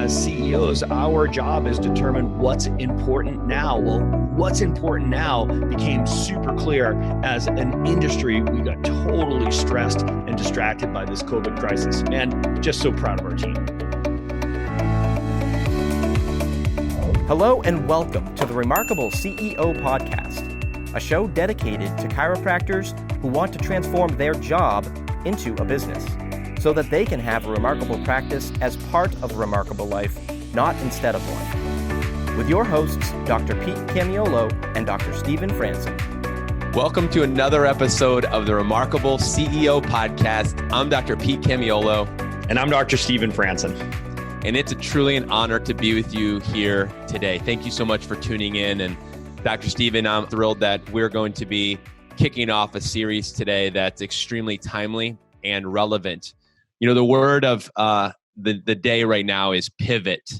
as CEOs, our job is to determine what's important now. Well, what's important now became super clear as an industry. We got totally stressed and distracted by this COVID crisis. Man, just so proud of our team. Hello and welcome to the Remarkable CEO Podcast, a show dedicated to chiropractors who want to transform their job into a business so that they can have a remarkable practice as part of a remarkable life, not instead of one. With your hosts, Dr. Pete Camiolo and Dr. Stephen Franson. Welcome to another episode of the Remarkable CEO Podcast. I'm Dr. Pete Camiolo. And I'm Dr. Stephen Franson. And it's truly an honor to be with you here today. Thank you so much for tuning in. And Dr. Stephen, I'm thrilled that we're going to be kicking off a series today that's extremely timely and relevant. You know, the word of the day right now is pivot.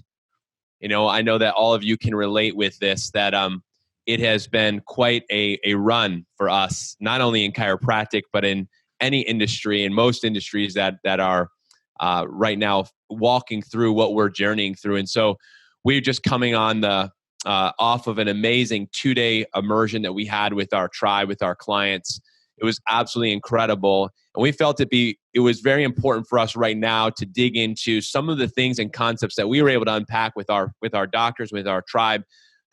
You know, I know that all of you can relate with this, that it has been quite a run for us, not only in chiropractic, but in any industry and most industries that are right now walking through what we're journeying through. And so we're just coming on the off of an amazing 2-day immersion that we had with our tribe, with our clients. It was absolutely incredible. And we felt it was very important for us right now to dig into some of the things and concepts that we were able to unpack with our doctors, with our tribe,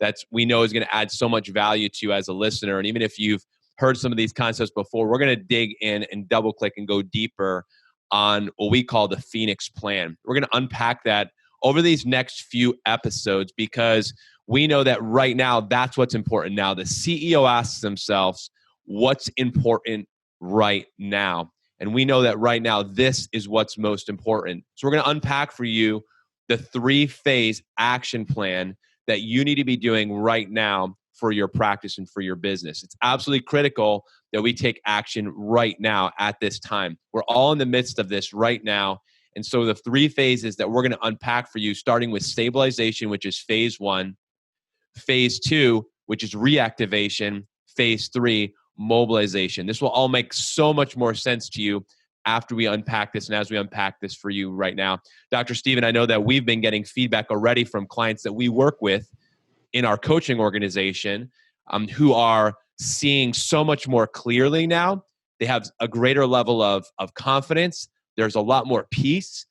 that we know is going to add so much value to you as a listener. And even if you've heard some of these concepts before, we're going to dig in and double click and go deeper on what we call the Phoenix Plan. We're going to unpack that over these next few episodes because we know that right now, that's what's important now. The CEO asks themselves, what's important right now? And we know that right now, this is what's most important. So we're going to unpack for you the 3-phase action plan that you need to be doing right now for your practice and for your business. It's absolutely critical that we take action right now at this time. We're all in the midst of this right now. And so the 3 phases that we're going to unpack for you, starting with stabilization, which is phase 1, phase 2, which is reactivation, phase 3, mobilization. This will all make so much more sense to you after we unpack this and as we unpack this for you right now. Dr. Stephen, I know that we've been getting feedback already from clients that we work with in our coaching organization who are seeing so much more clearly now. They have a greater level of confidence. There's a lot more peace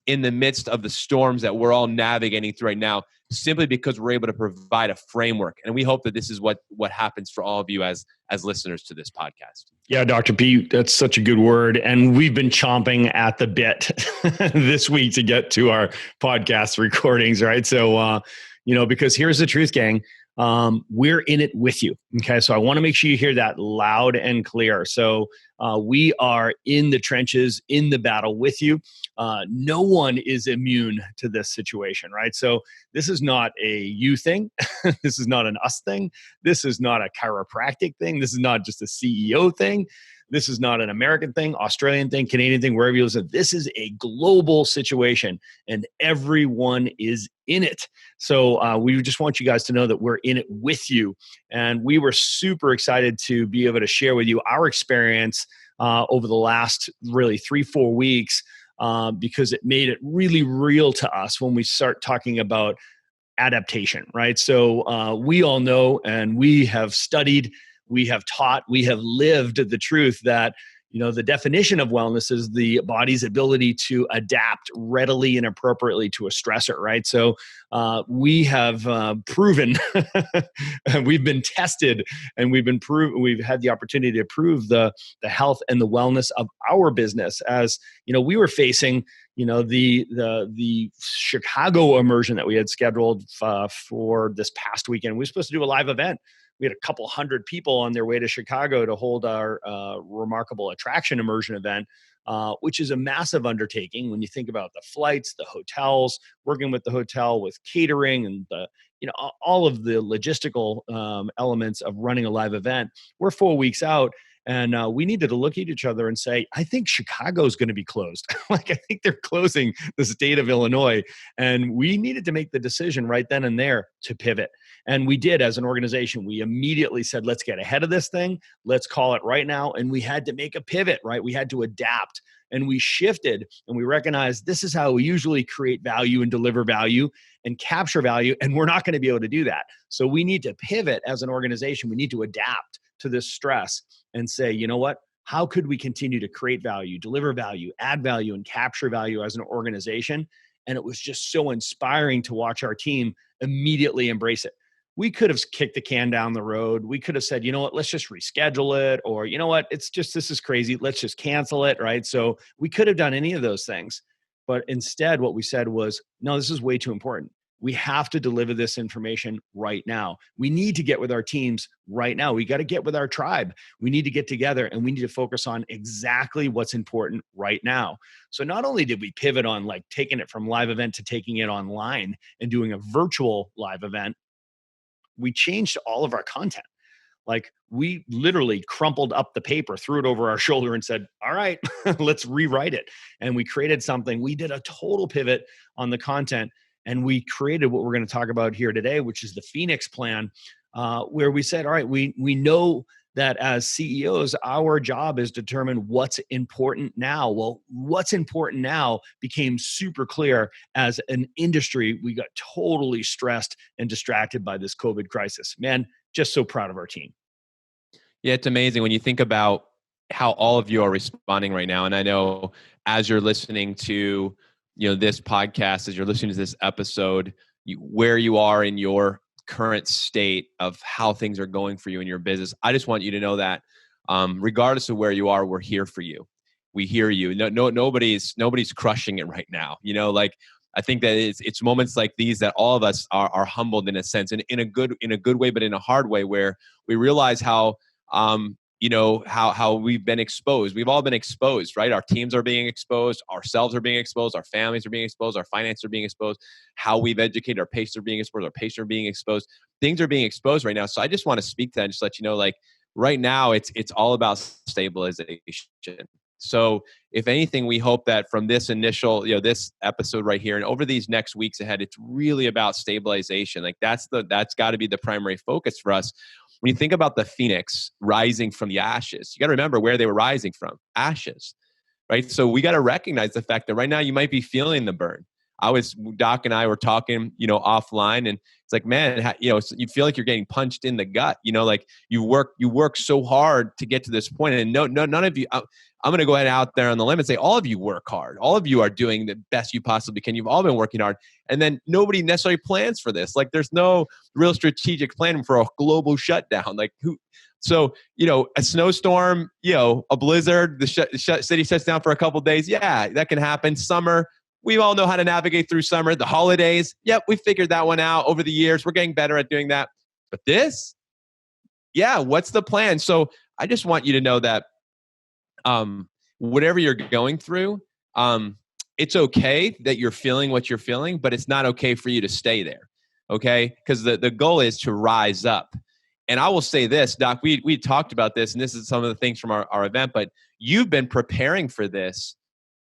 in the midst of the storms that we're all navigating through right now, simply because we're able to provide a framework. And we hope that this is what happens for all of you as listeners to this podcast. Yeah, Dr. P, that's such a good word. And we've been chomping at the bit this week to get to our podcast recordings, right? So, because here's the truth, gang. We're in it with you. Okay. So I want to make sure you hear that loud and clear. So we are in the trenches, in the battle with you. No one is immune to this situation, right? So this is not a you thing. This is not an us thing. This is not a chiropractic thing. This is not just a CEO thing. This is not an American thing, Australian thing, Canadian thing, wherever you listen. This is a global situation and everyone is in it. So we just want you guys to know that we're in it with you. And we were super excited to be able to share with you our experience over the last really 3-4 weeks because it made it really real to us when we start talking about adaptation, right? So we all know and we have studied, we have taught, we have lived the truth that, the definition of wellness is the body's ability to adapt readily and appropriately to a stressor, right? So we have proven, we've been tested, and we've had the opportunity to prove the health and the wellness of our business. As we were facing, the Chicago immersion that we had scheduled for this past weekend. We were supposed to do a live event. We had a couple hundred people on their way to Chicago to hold our remarkable attraction immersion event, which is a massive undertaking when you think about the flights, the hotels, working with the hotel, with catering, and all of the logistical elements of running a live event. We're 4 weeks out. And we needed to look at each other and say, I think Chicago's going to be closed. I think they're closing the state of Illinois. And we needed to make the decision right then and there to pivot. And we did as an organization. We immediately said, let's get ahead of this thing. Let's call it right now. And we had to make a pivot, right? We had to adapt. And we shifted and we recognized this is how we usually create value and deliver value and capture value. And we're not going to be able to do that. So we need to pivot as an organization. We need to adapt to this stress and say, you know what? How could we continue to create value, deliver value, add value, and capture value as an organization? And it was just so inspiring to watch our team immediately embrace it. We could have kicked the can down the road. We could have said, you know what, let's just reschedule it. Or, you know what, it's just, this is crazy. Let's just cancel it, right? So we could have done any of those things. But instead, what we said was, no, this is way too important. We have to deliver this information right now. We need to get with our teams right now. We got to get with our tribe. We need to get together and we need to focus on exactly what's important right now. So not only did we pivot on like taking it from live event to taking it online and doing a virtual live event, we changed all of our content. Like we literally crumpled up the paper, threw it over our shoulder and said, all right, let's rewrite it. And we created something. We did a total pivot on the content. And we created what we're going to talk about here today, which is the Phoenix Plan, where we said, all right, we know that as CEOs, our job is to determine what's important now. Well, what's important now became super clear as an industry. We got totally stressed and distracted by this COVID crisis. Man, just so proud of our team. Yeah, it's amazing when you think about how all of you are responding right now. And I know as you're listening to this podcast, as you're listening to this episode, where you are in your current state of how things are going for you in your business. I just want you to know that regardless of where you are, we're here for you. We hear you. Nobody's crushing it right now. I think that it's moments like these that all of us are humbled in a sense, and in a good way, but in a hard way, where we realize how we've been exposed. We've all been exposed, right? Our teams are being exposed. Ourselves are being exposed. Our families are being exposed. Our finances are being exposed. How we've educated our patients are being exposed. Our patients are being exposed. Things are being exposed right now. So I just want to speak to that and just let you know, like right now, it's all about stabilization. So if anything, we hope that from this initial, this episode right here and over these next weeks ahead, it's really about stabilization. Like that's got to be the primary focus for us. When you think about the phoenix rising from the ashes, you got to remember where they were rising from, ashes, right? So we got to recognize the fact that right now you might be feeling the burn. Doc and I were talking, offline, and it's like, man, you feel like you're getting punched in the gut, like you work so hard to get to this point. And none of you, I'm going to go ahead out there on the limb and say, all of you work hard. All of you are doing the best you possibly can. You've all been working hard. And then nobody necessarily plans for this. Like there's no real strategic plan for a global shutdown. Like so, a snowstorm, a blizzard, the city shuts down for a couple of days. Yeah, that can happen. Summer, we all know how to navigate through summer. The holidays, yep, we figured that one out over the years. We're getting better at doing that. But this, what's the plan? So I just want you to know that whatever you're going through, it's okay that you're feeling what you're feeling, but it's not okay for you to stay there. Okay. Because the goal is to rise up. And I will say this, Doc, we talked about this, and this is some of the things from our event, but you've been preparing for this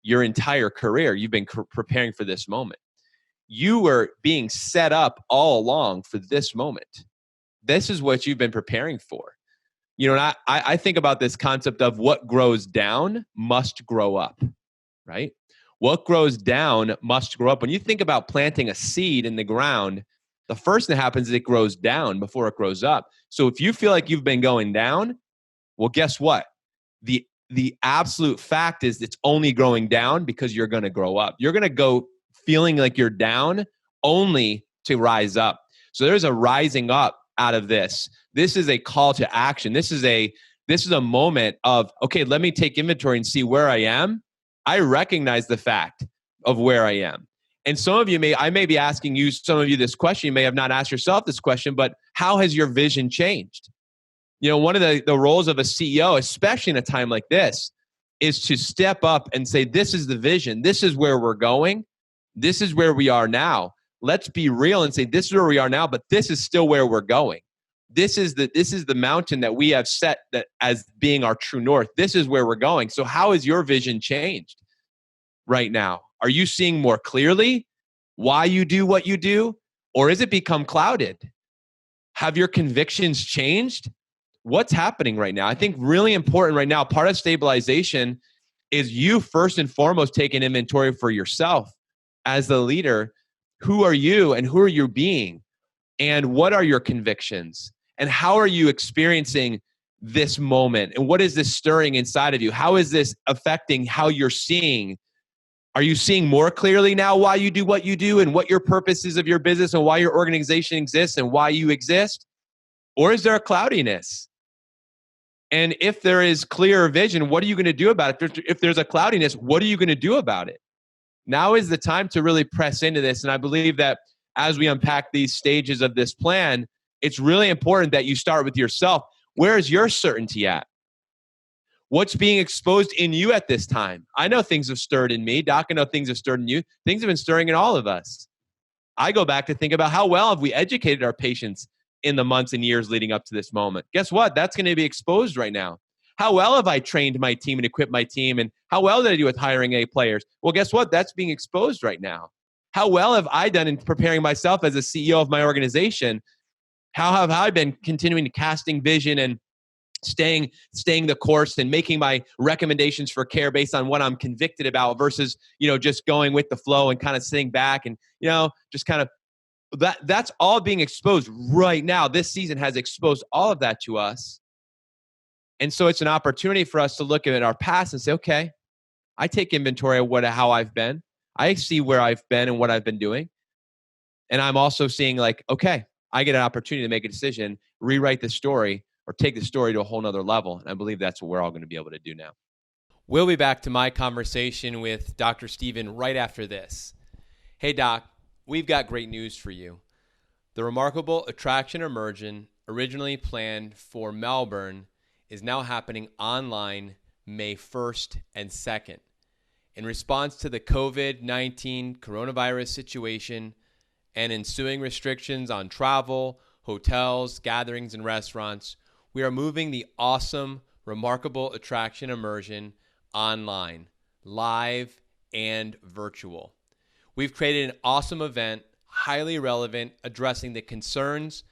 your entire career. You've been preparing for this moment. You were being set up all along for this moment. This is what you've been preparing for. And I think about this concept of what grows down must grow up, right? What grows down must grow up. When you think about planting a seed in the ground, the first thing that happens is it grows down before it grows up. So if you feel like you've been going down, well, guess what? The absolute fact is it's only growing down because you're going to grow up. You're going to go feeling like you're down only to rise up. So there's a rising up out of this. This is a call to action. This is a moment of, okay, let me take inventory and see where I am. I recognize the fact of where I am. And some of you I may be asking some of you this question. You may have not asked yourself this question, but how has your vision changed? One of the roles of a CEO, especially in a time like this, is to step up and say, this is the vision. This is where we're going. This is where we are now. Let's be real and say, this is where we are now, but this is still where we're going. This is the mountain that we have set that as being our true north. This is where we're going. So how has your vision changed right now? Are you seeing more clearly why you do what you do? Or has it become clouded? Have your convictions changed? What's happening right now? I think really important right now, part of stabilization is you first and foremost taking inventory for yourself as the leader. Who are you and who are you being? And what are your convictions? And how are you experiencing this moment? And what is this stirring inside of you? How is this affecting how you're seeing? Are you seeing more clearly now why you do what you do and what your purpose is of your business and why your organization exists and why you exist? Or is there a cloudiness? And if there is clear vision, what are you going to do about it? If there's a cloudiness, what are you going to do about it? Now is the time to really press into this. And I believe that as we unpack these stages of this plan, it's really important that you start with yourself. Where is your certainty at? What's being exposed in you at this time? I know things have stirred in me. Doc, I know things have stirred in you. Things have been stirring in all of us. I go back to think about how well have we educated our patients in the months and years leading up to this moment. Guess what? That's going to be exposed right now. How well have I trained my team and equipped my team? And how well did I do with hiring A players? Well, guess what? That's being exposed right now. How well have I done in preparing myself as a CEO of my organization? How have I been continuing to casting vision and staying the course and making my recommendations for care based on what I'm convicted about versus, just going with the flow and kind of sitting back and, just kind of that's all being exposed right now. This season has exposed all of that to us. And so it's an opportunity for us to look at our past and say, okay, I take inventory of how I've been. I see where I've been and what I've been doing. And I'm also seeing okay, I get an opportunity to make a decision, rewrite the story, or take the story to a whole nother level. And I believe that's what we're all going to be able to do now. We'll be back to my conversation with Dr. Stephen right after this. Hey, Doc, we've got great news for you. The Remarkable Attraction Immersion, originally planned for Melbourne, is now happening online May 1st and 2nd. In response to the COVID-19 coronavirus situation and ensuing restrictions on travel, hotels, gatherings, and restaurants, we are moving the awesome Remarkable Attraction Immersion online, live and virtual. We've created an awesome event, highly relevant, addressing the concerns,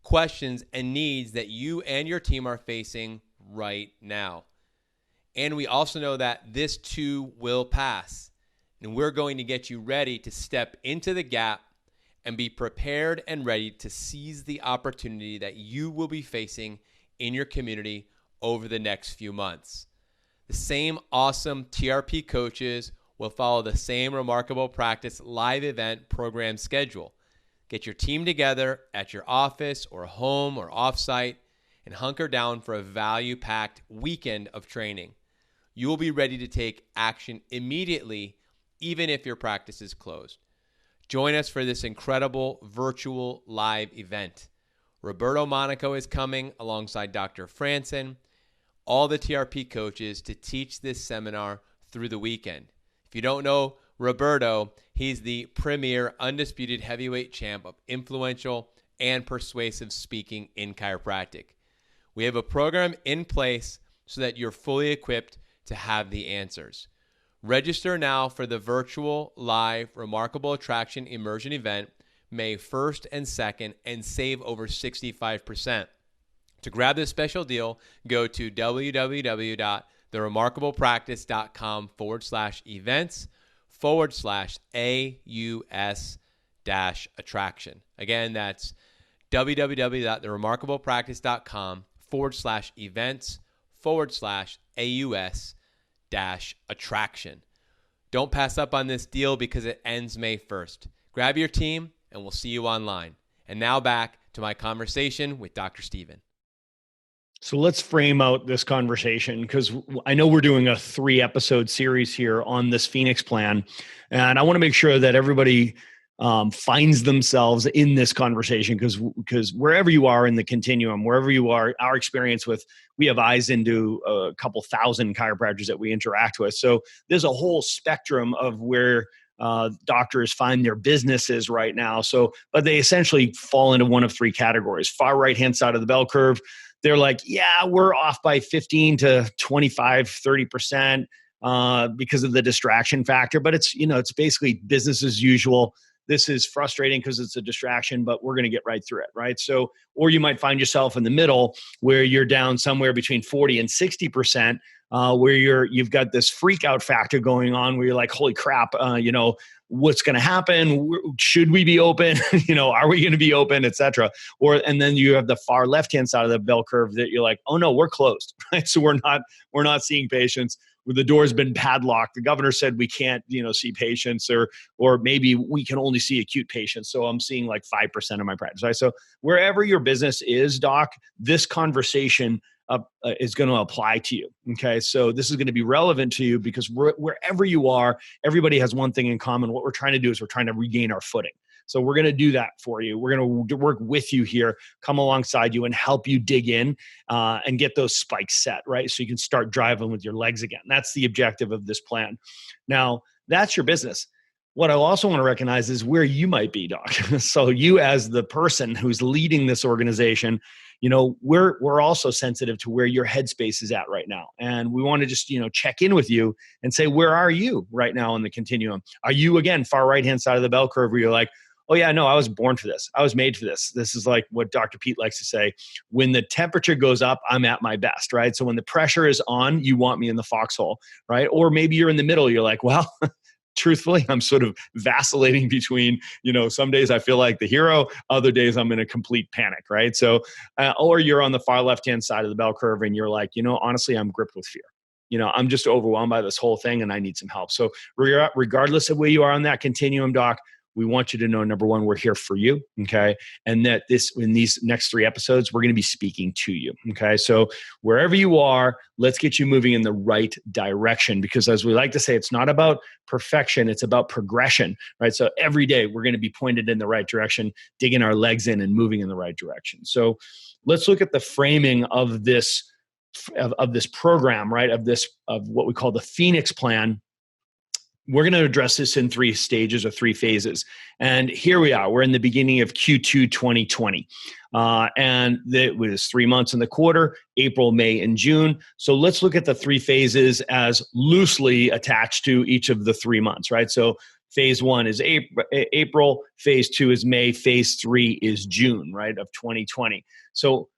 questions, and needs that you and your team are facing right now. And we also know that this too will pass. And we're going to get you ready to step into the gap and be prepared and ready to seize the opportunity that you will be facing in your community over the next few months. The same awesome TRP coaches will follow the same Remarkable Practice live event program schedule. Get your team together at your office or home or offsite and hunker down for a value-packed weekend of training. You will be ready to take action immediately, even if your practice is closed. Join us for this incredible virtual live event. Roberto Monaco is coming alongside Dr. Franson, all the TRP coaches, to teach this seminar through the weekend. If you don't know Roberto, he's the premier undisputed heavyweight champ of influential and persuasive speaking in chiropractic. We have a program in place so that you're fully equipped to have the answers. Register now for the virtual live Remarkable Attraction Immersion event May 1st and 2nd and save over 65%. To grab this special deal, go to www.theremarkablepractice.com/events/AUS-attraction. Again, that's www.theremarkablepractice.com/events/AUS-attraction. Don't pass up on this deal because it ends May 1st. Grab your team and we'll see you online. And now back to my conversation with Dr. Stephen. So let's frame out this conversation, because I know we're doing a 3-episode series here on this Phoenix plan. And I want to make sure that everybody finds themselves in this conversation, because wherever you are in the continuum, wherever you are, our experience with, we have eyes into a couple thousand chiropractors that we interact with. So there's a whole spectrum of where doctors find their businesses right now. So, but they essentially fall into one of 3 categories. Far right-hand side of the bell curve, they're like, yeah, we're off by 15 to 25, 30% because of the distraction factor. But it's, it's basically business as usual. This is frustrating because it's a distraction, but we're going to get right through it, right? So, or you might find yourself in the middle where you're down somewhere between 40 and 60%, where you've got this freak out factor going on where you're like, holy crap, what's going to happen? Should we be open? Are we going to be open, et cetera? And then you have the far left-hand side of the bell curve that you're like, oh no, we're closed, right? So we're not seeing patients. The door's been padlocked. The governor said we can't, see patients, or maybe we can only see acute patients. So I'm seeing like 5% of my practice, right? So wherever your business is, doc, this conversation is going to apply to you. Okay. So this is going to be relevant to you because wherever you are, everybody has one thing in common. What we're trying to do is we're trying to regain our footing. So we're going to do that for you. We're going to work with you here, come alongside you and help you dig in and get those spikes set, right? So you can start driving with your legs again. That's the objective of this plan. Now, that's your business. What I also want to recognize is where you might be, doc. So you as the person who's leading this organization, we're also sensitive to where your headspace is at right now. And we want to just, check in with you and say, where are you right now in the continuum? Are you, again, far right-hand side of the bell curve where you're like, oh yeah, no, I was born for this. I was made for this. This is like what Dr. Pete likes to say. When the temperature goes up, I'm at my best, right? So when the pressure is on, you want me in the foxhole, right? Or maybe you're in the middle. You're like, well, truthfully, I'm sort of vacillating between, some days I feel like the hero, other days I'm in a complete panic, right? So, or you're on the far left-hand side of the bell curve and you're like, honestly, I'm gripped with fear. I'm just overwhelmed by this whole thing and I need some help. So regardless of where you are on that continuum, doc, we want you to know, number one, we're here for you, okay? And that in these next 3 episodes, we're going to be speaking to you, okay? So wherever you are, let's get you moving in the right direction because as we like to say, it's not about perfection, it's about progression, right? So every day we're going to be pointed in the right direction, digging our legs in and moving in the right direction. So let's look at the framing of this program, right? Of what we call the Phoenix Plan. We're going to address this in 3 stages or 3 phases. And here we are. We're in the beginning of Q2 2020. And it was 3 months in the quarter, April, May, and June. So let's look at the 3 phases as loosely attached to each of the 3 months, right? So phase 1 is April, phase 2 is May, phase 3 is June, right, of 2020. So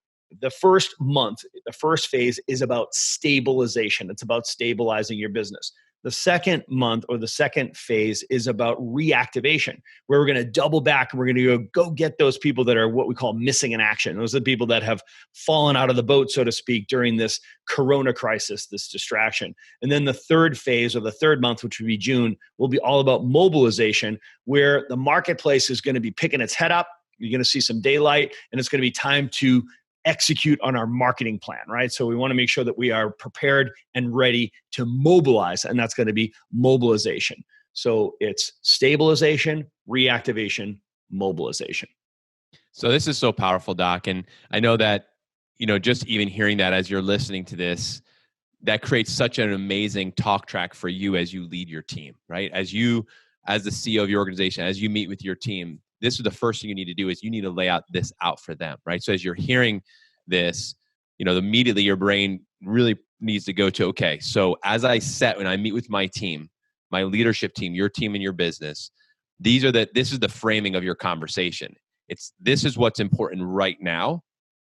the first month, the first phase is about stabilization. It's about stabilizing your business. The second month or the second phase is about reactivation, where we're going to double back and we're going to go get those people that are what we call missing in action. Those are the people that have fallen out of the boat, so to speak, during this corona crisis, this distraction. And then the third phase or the third month, which would be June, will be all about mobilization, where the marketplace is going to be picking its head up. You're going to see some daylight and it's going to be time to execute on our marketing plan, right? So we want to make sure that we are prepared and ready to mobilize, and that's going to be mobilization. So it's stabilization, reactivation, mobilization. So this is so powerful, Doc. And I know that, just even hearing that as you're listening to this, that creates such an amazing talk track for you as you lead your team, right? As the CEO of your organization, as you meet with your team, this is the first thing you need to do is you need to lay out this out for them, right? So as you're hearing this, immediately your brain really needs to go to, okay, so as when I meet with my team, my leadership team, your team and your business, this is the framing of your conversation. This is what's important right now.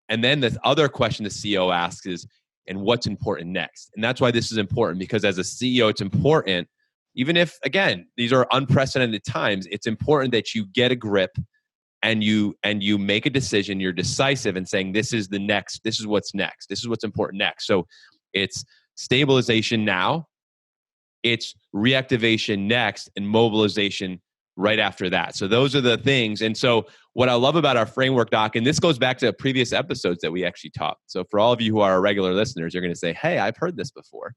And then the other question the CEO asks is, and what's important next? And that's why this is important, because as a CEO, it's important. Even if, again, these are unprecedented times, it's important that you get a grip and you make a decision, you're decisive in saying, this is what's next. This is what's important next. So it's stabilization now, it's reactivation next, and mobilization right after that. So those are the things. And so what I love about our framework, Doc, and this goes back to previous episodes that we actually taught. So for all of you who are our regular listeners, you're going to say, hey, I've heard this before.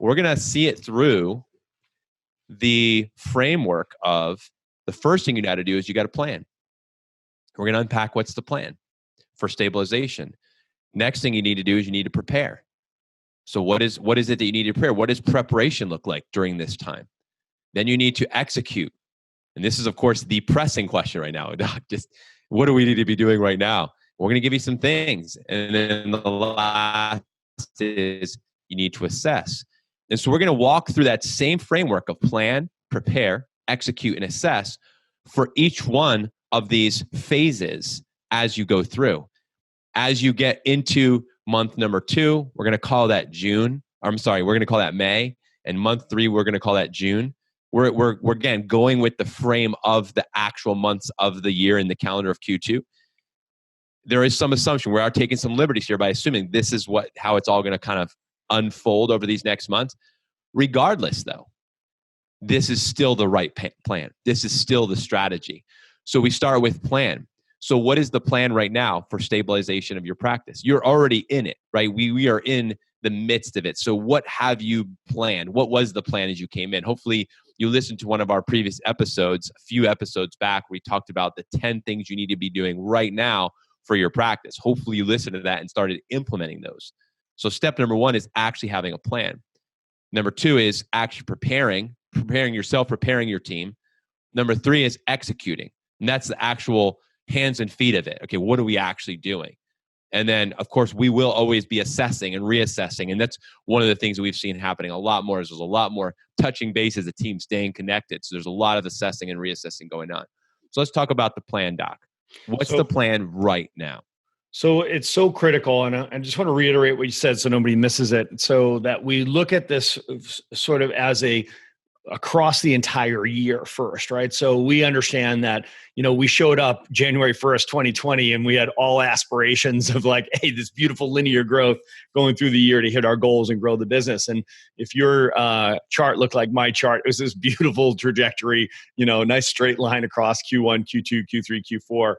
We're going to see it through the framework of the first thing you got to do is you got to plan. We're going to unpack what's the plan for stabilization. Next thing you need to do is you need to prepare. So what is it that you need to prepare? What does preparation look like during this time? Then you need to execute. And this is, of course, the pressing question right now, Doc. Just what do we need to be doing right now? We're going to give you some things. And then the last is you need to assess. And so we're going to walk through that same framework of plan, prepare, execute, and assess for each one of these phases as you go through. As you get into month number 2, we're going to call that June. I'm sorry, we're going to call that May, and month 3, we're going to call that June. We're again going with the frame of the actual months of the year in the calendar of Q2. There is some assumption. We are taking some liberties here by assuming this is how it's all going to kind of unfold over these next months. Regardless, though, this is still the right plan. This is still the strategy. So we start with plan. So what is the plan right now for stabilization of your practice? You're already in it, right? We are in the midst of it. So what have you planned? What was the plan as you came in? Hopefully you listened to one of our previous episodes, a few episodes back, where we talked about the 10 things you need to be doing right now for your practice. Hopefully you listened to that and started implementing those. So step number 1 is actually having a plan. Number 2 is actually preparing yourself, preparing your team. Number 3 is executing. And that's the actual hands and feet of it. Okay, what are we actually doing? And then, of course, we will always be assessing and reassessing. And that's one of the things that we've seen happening a lot more. Is there's a lot more touching base as a team, staying connected. So there's a lot of assessing and reassessing going on. So let's talk about the plan, Doc. What's the plan right now? So it's so critical, and I just want to reiterate what you said so nobody misses it, so that we look at this sort of as across the entire year first, right? So we understand that, we showed up January 1st, 2020, and we had all aspirations of like, hey, this beautiful linear growth going through the year to hit our goals and grow the business. And if your chart looked like my chart, it was this beautiful trajectory, nice straight line across Q1, Q2, Q3, Q4.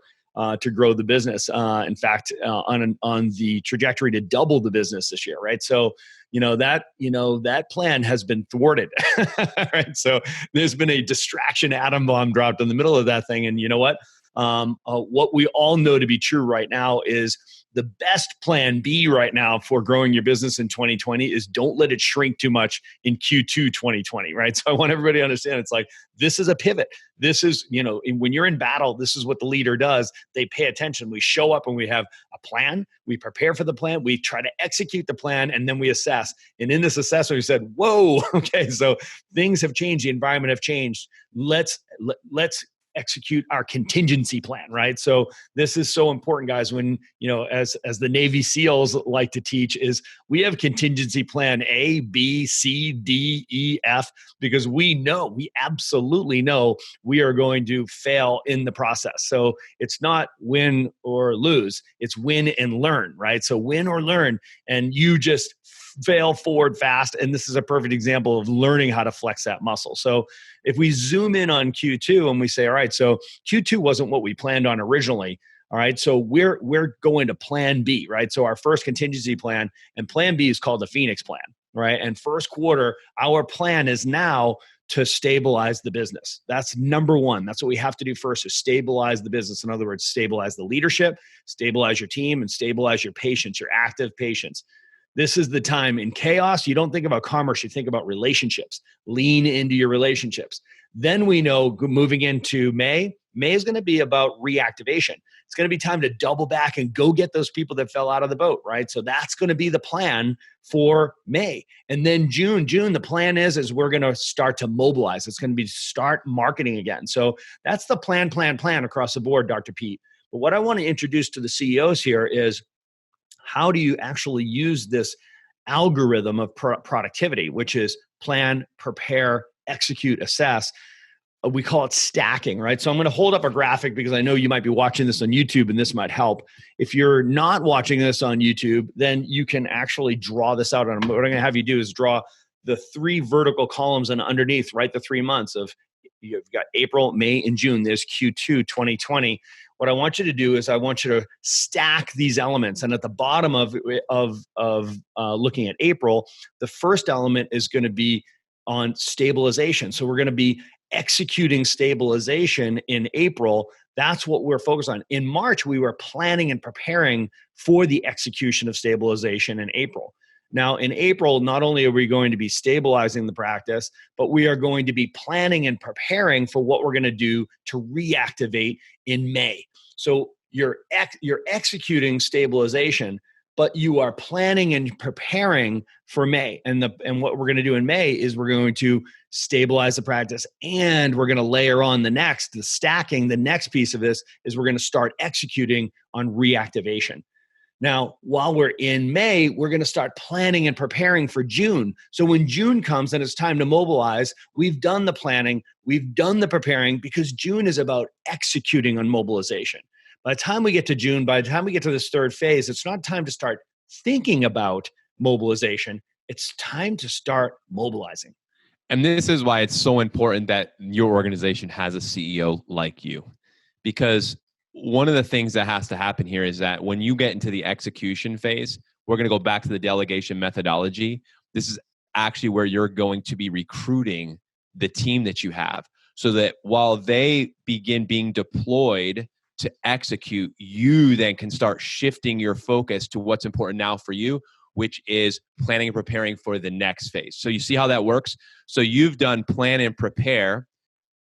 To grow the business. In fact, on the trajectory to double the business this year, right? So, that plan has been thwarted, right? So there's been a distraction atom bomb dropped in the middle of that thing. And you know what? What we all know to be true right now is the best plan B right now for growing your business in 2020 is don't let it shrink too much in Q2 2020, right? So I want everybody to understand it's like, this is a pivot. This is, when you're in battle, this is what the leader does. They pay attention. We show up and we have a plan. We prepare for the plan. We try to execute the plan, and then we assess. And in this assessment, we said, whoa, okay, so things have changed. The environment have changed. Let's execute our contingency plan, right? So this is so important, guys. When, as the Navy SEALs like to teach, is we have contingency plan A, B, C, D, E, F, because we absolutely know we are going to fail in the process. So it's not win or lose, it's win and learn, right? So win or learn, and you just fail forward fast. And this is a perfect example of learning how to flex that muscle. So if we zoom in on Q2 and we say, all right, so Q2 wasn't what we planned on originally. All right, so we're going to plan B, right? So our first contingency plan, and plan B is called the Phoenix plan, right? And first quarter, our plan is now to stabilize the business. That's number 1. That's what we have to do first, is stabilize the business. In other words, stabilize the leadership, stabilize your team, and stabilize your patients, your active patients. This is the time. In chaos, you don't think about commerce, you think about relationships. Lean into your relationships. Then we know moving into May is going to be about reactivation. It's going to be time to double back and go get those people that fell out of the boat, right? So that's going to be the plan for May. And then June, the plan is we're going to start to mobilize. It's going to be start marketing again. So that's the plan across the board, Dr. Pete. But what I want to introduce to the CEOs here is, how do you actually use this algorithm of productivity, which is plan, prepare, execute, assess? We call it stacking, right? So I'm going to hold up a graphic because I know you might be watching this on YouTube and this might help. If you're not watching this on YouTube, then you can actually draw this out. And what I'm going to have you do is draw the 3 vertical columns, and underneath, write the 3 months of, you've got April, May, and June. There's Q2 2020. What I want you to do is I want you to stack these elements. And at the bottom of looking at April, the first element is going to be on stabilization. So we're going to be executing stabilization in April. That's what we're focused on. In March, we were planning and preparing for the execution of stabilization in April. Now, in April, not only are we going to be stabilizing the practice, but we are going to be planning and preparing for what we're going to do to reactivate in May. So you're executing stabilization, but you are planning and preparing for May. And what we're going to do in May is we're going to stabilize the practice, and we're going to layer on the stacking. The next piece of this is we're going to start executing on reactivation. Now, while we're in May, we're going to start planning and preparing for June. So when June comes and it's time to mobilize, we've done the planning, we've done the preparing, because June is about executing on mobilization. By the time we get to June, by the time we get to this third phase, it's not time to start thinking about mobilization. It's time to start mobilizing. And this is why it's so important that your organization has a CEO like you. Because one of the things that has to happen here is that when you get into the execution phase, we're going to go back to the delegation methodology. This is actually where you're going to be recruiting the team that you have, so that while they begin being deployed to execute, you then can start shifting your focus to what's important now for you, which is planning and preparing for the next phase. So you see how that works? So you've done plan and prepare.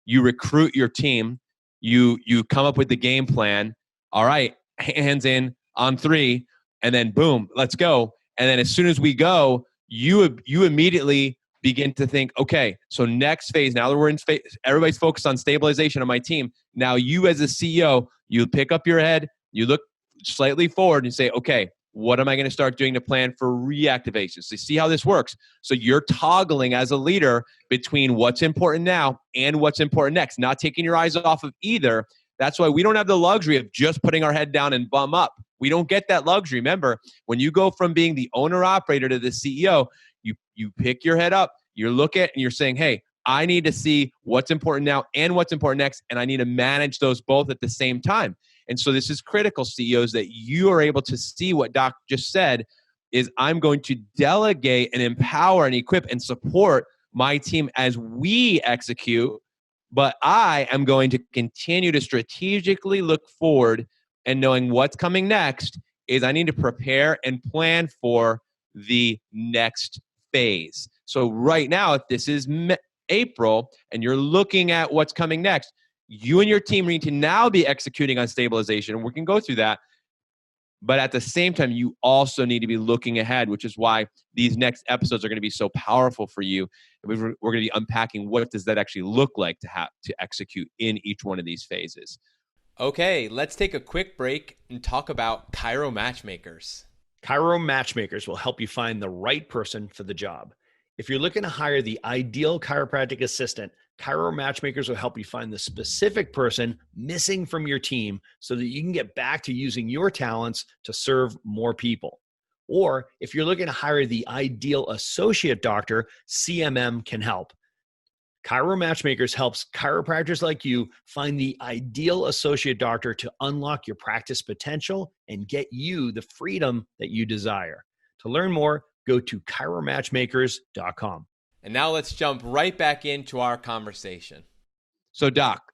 You recruit your team. You come up with the game plan. All right, hands in on 3, and then boom, let's go. And then as soon as we go, you immediately begin to think, okay, so next phase, now that we're in phase, everybody's focused on stabilization on my team. Now you as a CEO, you pick up your head, you look slightly forward and say, okay, what am I going to start doing to plan for reactivation? So you see how this works. So you're toggling as a leader between what's important now and what's important next, not taking your eyes off of either. That's why we don't have the luxury of just putting our head down and bum up. We don't get that luxury. Remember, when you go from being the owner-operator to the CEO, you pick your head up, you look at and you're saying, hey, I need to see what's important now and what's important next, and I need to manage those both at the same time. And so this is critical, CEOs, that you are able to see what Doc just said is I'm going to delegate and empower and equip and support my team as we execute, but I am going to continue to strategically look forward, and knowing what's coming next is I need to prepare and plan for the next phase. So right now, if this is April and you're looking at what's coming next, you and your team need to now be executing on stabilization. We can go through that. But at the same time, you also need to be looking ahead, which is why these next episodes are going to be so powerful for you. We're going to be unpacking what does that actually look like to have to execute in each one of these phases. Okay, let's take a quick break and talk about Chiro Matchmakers. Chiro Matchmakers will help you find the right person for the job. If you're looking to hire the ideal chiropractic assistant, Chiro Matchmakers will help you find the specific person missing from your team so that you can get back to using your talents to serve more people. Or if you're looking to hire the ideal associate doctor, CMM can help. Chiro Matchmakers helps chiropractors like you find the ideal associate doctor to unlock your practice potential and get you the freedom that you desire. To learn more, go to chiromatchmakers.com. And now let's jump right back into our conversation. So, Doc,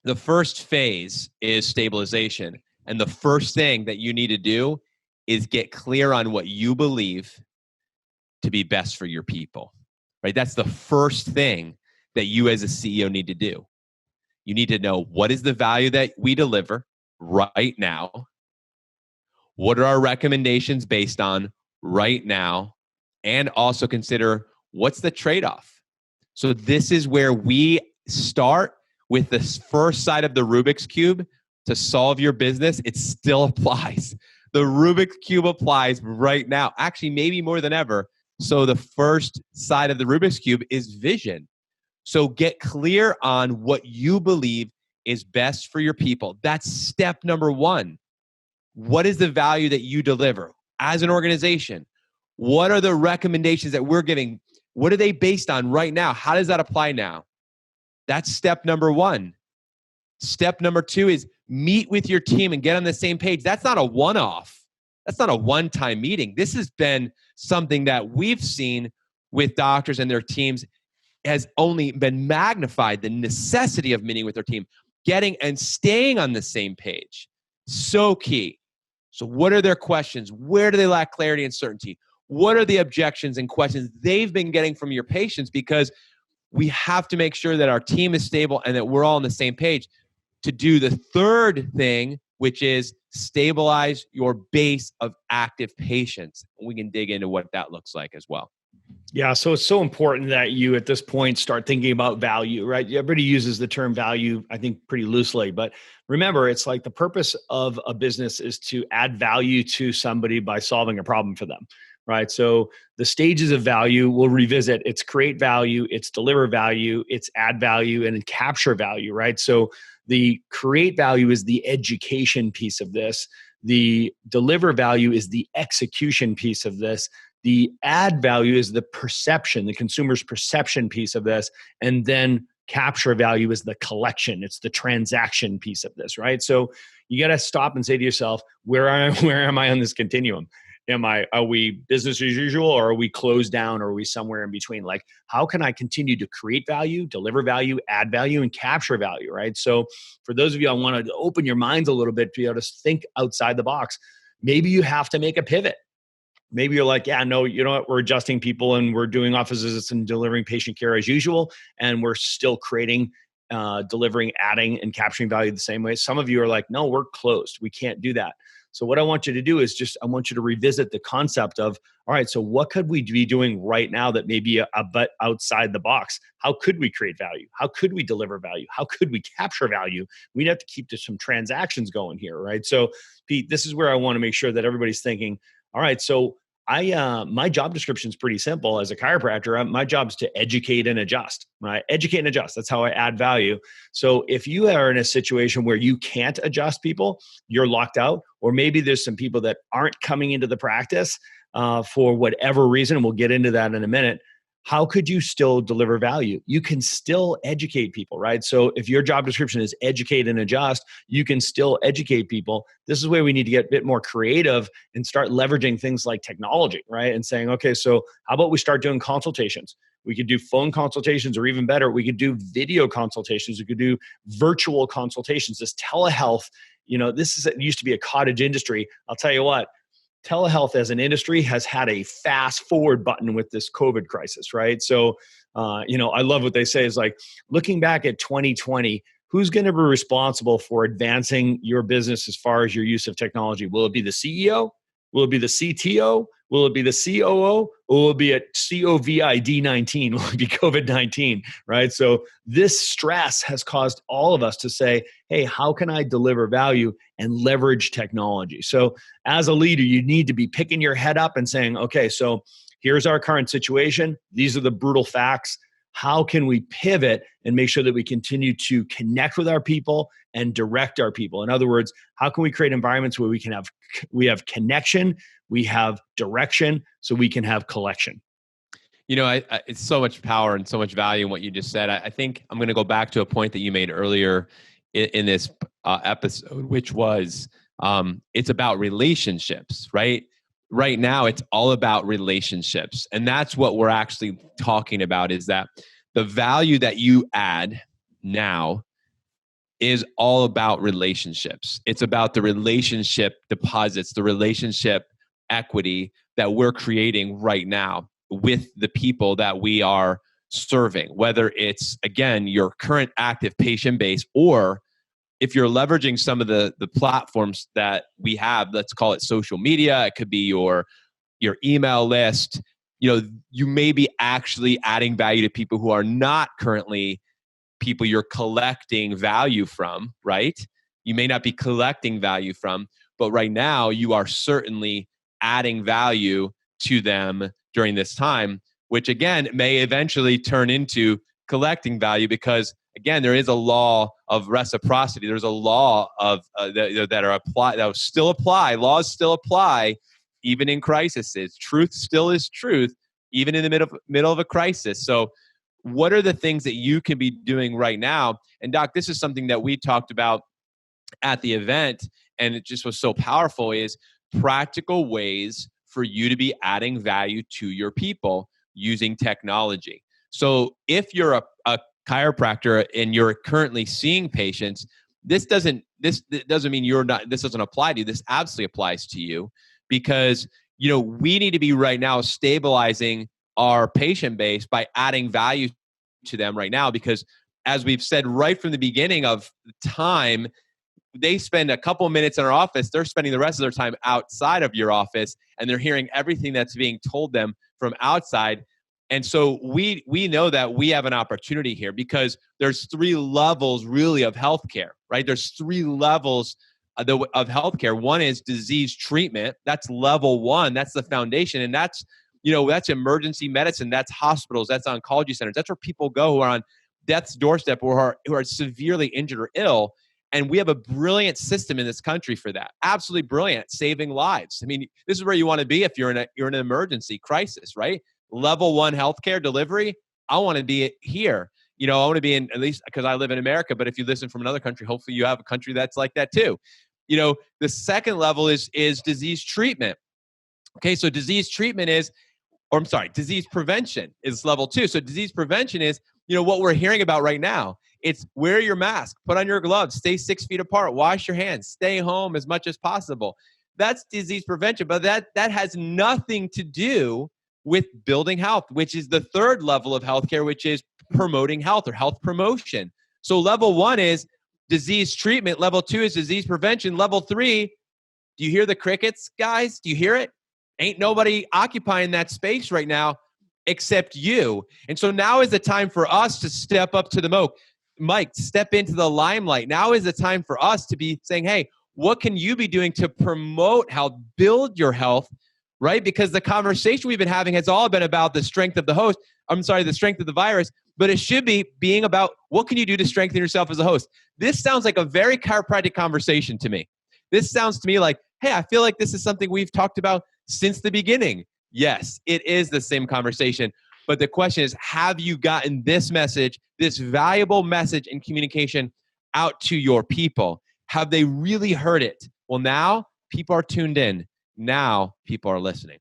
the first phase is stabilization. And the first thing that you need to do is get clear on what you believe to be best for your people, right? That's the first thing that you as a CEO need to do. You need to know what is the value that we deliver right now. What are our recommendations based on right now? And also consider what's the trade-off. So this is where we start with the first side of the Rubik's Cube to solve your business. It still applies. The Rubik's Cube applies right now, actually maybe more than ever. So the first side of the Rubik's Cube is vision. So get clear on what you believe is best for your people. That's step number one. What is the value that you deliver as an organization? What are the recommendations that we're giving? What are they based on right now? How does that apply now? That's step number one. Step number two is meet with your team and get on the same page. That's not a one-off. That's not a one-time meeting. This has been something that we've seen with doctors and their teams has only been magnified, the necessity of meeting with their team, getting and staying on the same page. So key. So what are their questions? Where do they lack clarity and certainty? What are the objections and questions they've been getting from your patients? Because we have to make sure that our team is stable and that we're all on the same page to do the third thing, which is stabilize your base of active patients. We can dig into what that looks like as well. Yeah, so it's so important that you at this point start thinking about value, right? Everybody uses the term value, I think, pretty loosely, but remember, it's like the purpose of a business is to add value to somebody by solving a problem for them, right? So the stages of value we'll revisit. It's create value, it's deliver value, it's add value, and capture value, right? So the create value is the education piece of this. The deliver value is the execution piece of this. The add value is the perception, the consumer's perception piece of this. And then capture value is the collection. It's the transaction piece of this, right? So you got to stop and say to yourself, where am I on this continuum? Are we business as usual, or are we closed down, or are we somewhere in between? Like, how can I continue to create value, deliver value, add value, and capture value, right? So for those of you, I want to open your minds a little bit to be able to think outside the box. Maybe you have to make a pivot. Maybe you're like, yeah, no, you know what? We're adjusting people and we're doing office visits and delivering patient care as usual. And we're still creating, delivering, adding, and capturing value the same way. Some of you are like, no, we're closed. We can't do that. So what I want you to do is I want you to revisit the concept of, all right, so what could we be doing right now that may be a bit outside the box? How could we create value? How could we deliver value? How could we capture value? We'd have to keep some transactions going here, right? So Pete, this is where I want to make sure that everybody's thinking, all right, so my job description is pretty simple. As a chiropractor, my job is to educate and adjust, right? Educate and adjust. That's how I add value. So if you are in a situation where you can't adjust people, you're locked out, or maybe there's some people that aren't coming into the practice for whatever reason, and we'll get into that in a minute. How could you still deliver value? You can still educate people, right? So if your job description is educate and adjust, you can still educate people. This is where we need to get a bit more creative and start leveraging things like technology, right? And saying, okay, so how about we start doing consultations? We could do phone consultations, or even better, we could do video consultations. We could do virtual consultations. This telehealth, it used to be a cottage industry. I'll tell you what, telehealth as an industry has had a fast forward button with this COVID crisis, right? So, I love what they say is like, looking back at 2020, who's going to be responsible for advancing your business as far as your use of technology? Will it be the CEO? Will it be the CTO? Will it be the COO? Or will it be a COVID-19? Will it be COVID-19, right? So this stress has caused all of us to say, hey, how can I deliver value and leverage technology? So as a leader, you need to be picking your head up and saying, okay, so here's our current situation. These are the brutal facts. How can we pivot and make sure that we continue to connect with our people and direct our people? In other words, how can we create environments where we have connection, we have direction, so we can have collection? It's so much power and so much value in what you just said. I think I'm going to go back to a point that you made earlier in this episode, which was it's about relationships, right? Right now, it's all about relationships. And that's what we're actually talking about, is that the value that you add now is all about relationships. It's about the relationship deposits, the relationship equity that we're creating right now with the people that we are serving, whether it's, again, your current active patient base, or if you're leveraging some of the platforms that we have, let's call it social media, it could be your email list, you may be actually adding value to people who are not currently people you're collecting value from, right? You may not be collecting value from, but right now you are certainly adding value to them during this time, which again may eventually turn into collecting value, because again, there is a law of reciprocity. There's a law of that are applied, that still apply. Laws still apply, even in crises. Truth still is truth, even in the middle of a crisis. So, what are the things that you can be doing right now? And Doc, this is something that we talked about at the event, and it just was so powerful, is practical ways for you to be adding value to your people using technology. So if you're a chiropractor and you're currently seeing patients, this doesn't mean this doesn't apply to you. This absolutely applies to you, because we need to be right now stabilizing our patient base by adding value to them right now, because as we've said right from the beginning of time, they spend a couple minutes in our office, they're spending the rest of their time outside of your office, and they're hearing everything that's being told them from outside. And so we know that we have an opportunity here because there's 3 levels really of healthcare, right? There's 3 levels of healthcare. One is disease treatment. That's level 1. That's the foundation. And that's, that's emergency medicine. That's hospitals. That's oncology centers. That's where people go who are on death's doorstep or who are severely injured or ill. And we have a brilliant system in this country for that. Absolutely brilliant, saving lives. I mean, this is where you want to be if you're in an emergency crisis, right? Level 1 healthcare delivery. I want to be here. I want to be in, at least because I live in America, but if you listen from another country, hopefully you have a country that's like that too. The second level is disease treatment. Okay, so disease prevention is level 2. So disease prevention is, what we're hearing about right now. It's wear your mask, put on your gloves, stay 6 feet apart, wash your hands, stay home as much as possible. That's disease prevention, but that has nothing to do with building health, which is the third level of healthcare, which is promoting health or health promotion. So level 1 is disease treatment. Level 2 is disease prevention. Level 3, do you hear the crickets, guys? Do you hear it? Ain't nobody occupying that space right now except you. And so now is the time for us to step up to the mic, step into the limelight. Now is the time for us to be saying, hey, what can you be doing to promote health, build your health, right? Because the conversation we've been having has all been about the strength of the strength of the virus, but it should be being about what can you do to strengthen yourself as a host. This sounds like a very chiropractic conversation to me. This sounds to me like, hey, I feel like this is something we've talked about since the beginning. Yes, it is the same conversation. But the question is, have you gotten this message, this valuable message and communication out to your people? Have they really heard it? Well, now people are tuned in. Now people are listening.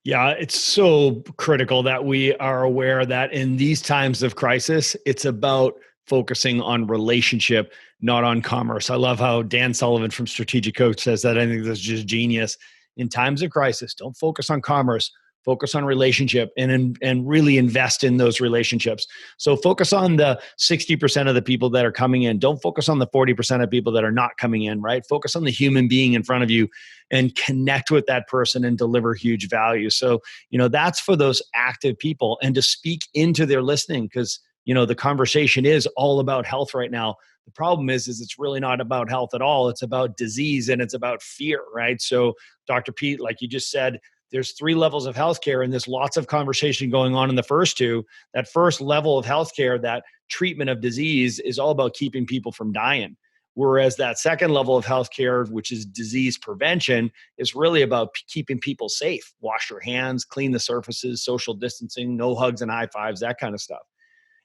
Yeah, it's so critical that we are aware that in these times of crisis, it's about focusing on relationship, not on commerce. I love how Dan Sullivan from Strategic Coach says that. I think that's just genius. In times of crisis, don't focus on commerce, focus on relationship and really invest in those relationships. So focus on the 60% of the people that are coming in. Don't focus on the 40% of people that are not coming in, right? Focus on the human being in front of you and connect with that person and deliver huge value. So, that's for those active people and to speak into their listening because, the conversation is all about health right now. The problem is it's really not about health at all. It's about disease and it's about fear, right? So Dr. Pete, like you just said, there's 3 levels of healthcare and there's lots of conversation going on in the first 2. That first level of healthcare, that treatment of disease is all about keeping people from dying. Whereas that second level of healthcare, which is disease prevention, is really about keeping people safe. Wash your hands, clean the surfaces, social distancing, no hugs and high fives, that kind of stuff.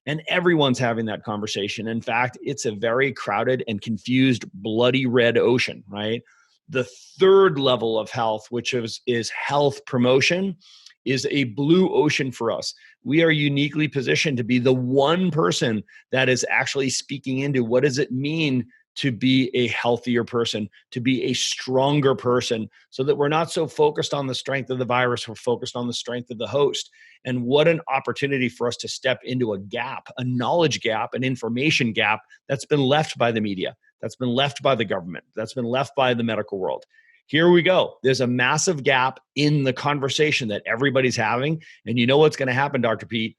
And everyone's having that conversation. In fact, it's a very crowded and confused, bloody red ocean, right? The third level of health, which is health promotion, is a blue ocean for us. We are uniquely positioned to be the one person that is actually speaking into what does it mean to be a healthier person, to be a stronger person, so that we're not so focused on the strength of the virus, we're focused on the strength of the host. And what an opportunity for us to step into a gap, a knowledge gap, an information gap that's been left by the media, that's been left by the government, that's been left by the medical world. Here we go. There's a massive gap in the conversation that everybody's having. And you know what's going to happen, Dr. Pete?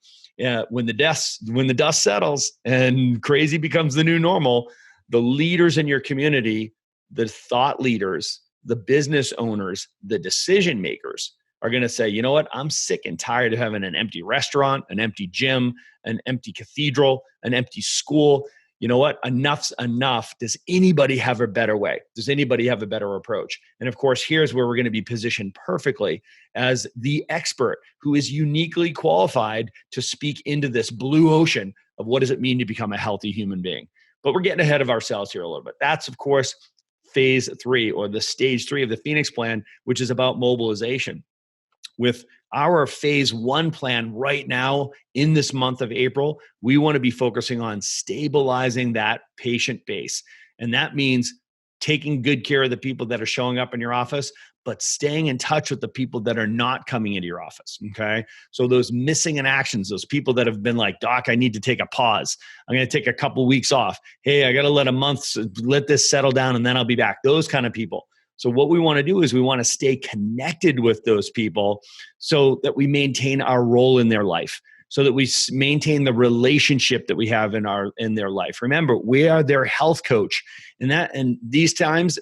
When the dust settles and crazy becomes the new normal, the leaders in your community, the thought leaders, the business owners, the decision makers are going to say, you know what? I'm sick and tired of having an empty restaurant, an empty gym, an empty cathedral, an empty school. You know what? Enough's enough. Does anybody have a better way? Does anybody have a better approach? And of course, here's where we're going to be positioned perfectly as the expert who is uniquely qualified to speak into this blue ocean of what does it mean to become a healthy human being. But we're getting ahead of ourselves here a little bit. That's, of course, phase 3 or the stage 3 of the Phoenix plan, which is about mobilization. With our phase 1 plan right now in this month of April, we want to be focusing on stabilizing that patient base. And that means taking good care of the people that are showing up in your office, but staying in touch with the people that are not coming into your office, okay? So those missing in actions, those people that have been like, Doc, I need to take a pause. I'm going to take a couple weeks off. Hey, I got to let this settle down and then I'll be back. Those kind of people. So what we want to do is we want to stay connected with those people so that we maintain our role in their life, so that we maintain the relationship that we have in their life. Remember, we are their health coach. And these times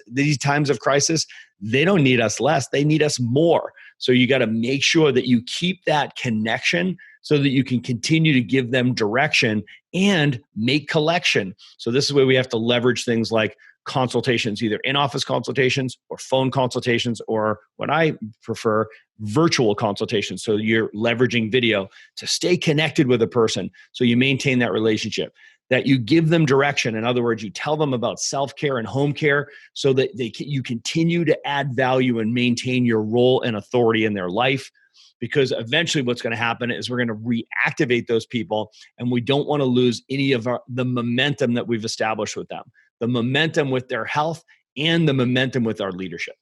of crisis, they don't need us less, they need us more. So you got to make sure that you keep that connection so that you can continue to give them direction and make collection. So this is where we have to leverage things like consultations, either in-office consultations or phone consultations, or what I prefer, virtual consultations. So you're leveraging video to stay connected with a person so you maintain that relationship, that you give them direction. In other words, you tell them about self-care and home care so that you continue to add value and maintain your role and authority in their life. Because eventually what's going to happen is we're going to reactivate those people, and we don't want to lose any of the momentum that we've established with them, the momentum with their health and the momentum with our leadership.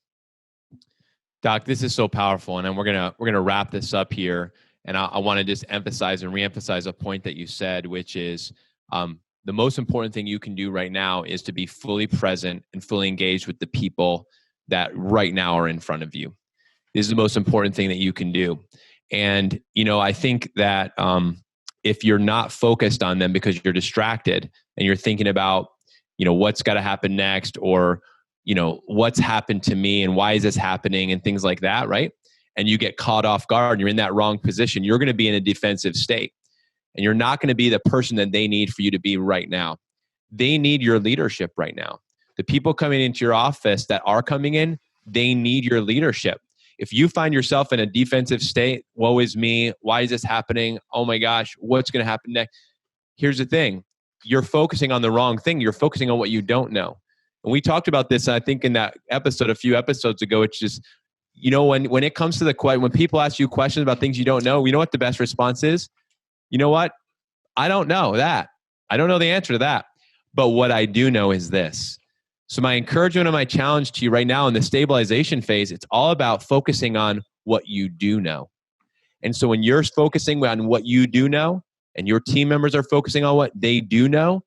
Doc, this is so powerful, and then we're gonna wrap this up here. And I want to just emphasize and reemphasize a point that you said, which is the most important thing you can do right now is to be fully present and fully engaged with the people that right now are in front of you. This is the most important thing that you can do. And, I think that if you're not focused on them because you're distracted and you're thinking about, what's got to happen next, or, what's happened to me and why is this happening and things like that, right? And you get caught off guard and you're in that wrong position, you're going to be in a defensive state. And you're not going to be the person that they need for you to be right now. They need your leadership right now. The people coming into your office that are coming in, they need your leadership. If you find yourself in a defensive state, woe is me, why is this happening? Oh my gosh, what's going to happen next? Here's the thing. You're focusing on the wrong thing. You're focusing on what you don't know. And we talked about this, I think, in that episode a few episodes ago. It's just, when it comes to when people ask you questions about things you don't know, you know what the best response is? You know what? I don't know that. I don't know the answer to that. But what I do know is this. So my encouragement and my challenge to you right now in the stabilization phase, it's all about focusing on what you do know. And so when you're focusing on what you do know, and your team members are focusing on what they do know,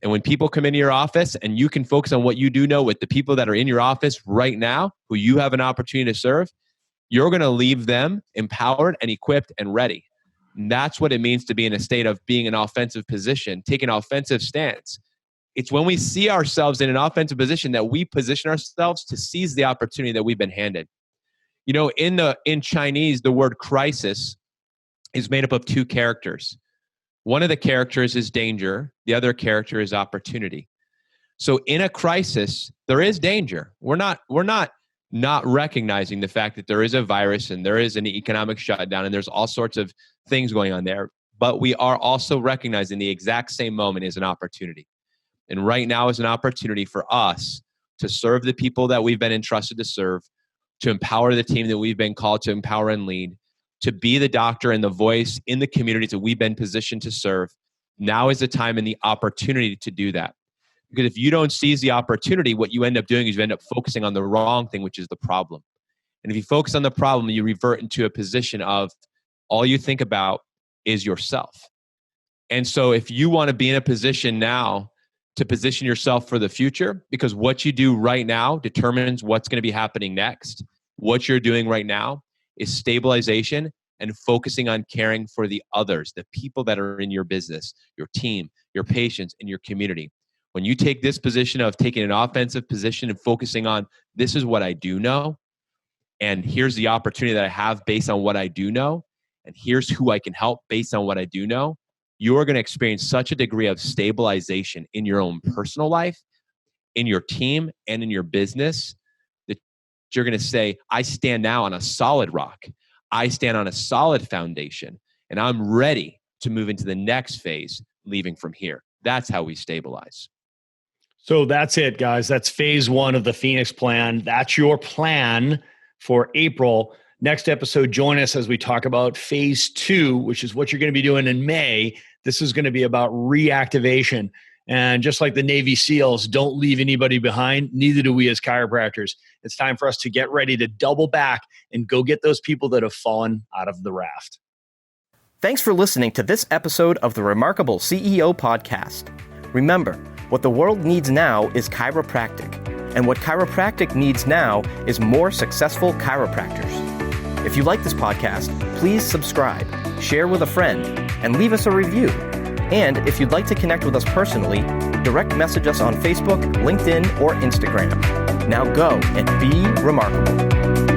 and when people come into your office and you can focus on what you do know with the people that are in your office right now, who you have an opportunity to serve, you're going to leave them empowered and equipped and ready. And that's what it means to be in a state of being in an offensive position, take an offensive stance. It's when we see ourselves in an offensive position that we position ourselves to seize the opportunity that we've been handed. In Chinese, the word crisis is made up of two characters. One of the characters is danger. The other character is opportunity. So in a crisis, there is danger. We're not recognizing the fact that there is a virus and there is an economic shutdown and there's all sorts of things going on there. But we are also recognizing the exact same moment is an opportunity. And right now is an opportunity for us to serve the people that we've been entrusted to serve, to empower the team that we've been called to empower and lead, to be the doctor and the voice in the communities that we've been positioned to serve. Now is the time and the opportunity to do that. Because if you don't seize the opportunity, what you end up doing is you end up focusing on the wrong thing, which is the problem. And if you focus on the problem, you revert into a position of all you think about is yourself. And so if you want to be in a position now to position yourself for the future, because what you do right now determines what's going to be happening next. What you're doing right now is stabilization and focusing on caring for the others, the people that are in your business, your team, your patients, and your community. When you take this position of taking an offensive position and focusing on this is what I do know, and here's the opportunity that I have based on what I do know, and here's who I can help based on what I do know, you are going to experience such a degree of stabilization in your own personal life, in your team, and in your business that you're going to say, I stand now on a solid rock. I stand on a solid foundation, and I'm ready to move into the next phase, leaving from here. That's how we stabilize. So that's it, guys. That's phase one of the Phoenix plan. That's your plan for April. Next episode, join us as we talk about phase two, which is what you're going to be doing in May. This is going to be about reactivation. And just like the Navy SEALs don't leave anybody behind, neither do we as chiropractors. It's time for us to get ready to double back and go get those people that have fallen out of the raft. Thanks for listening to this episode of the Remarkable CEO Podcast. Remember, what the world needs now is chiropractic. And what chiropractic needs now is more successful chiropractors. If you like this podcast, please subscribe, share with a friend, and leave us a review. And if you'd like to connect with us personally, direct message us on Facebook, LinkedIn, or Instagram. Now go and be remarkable.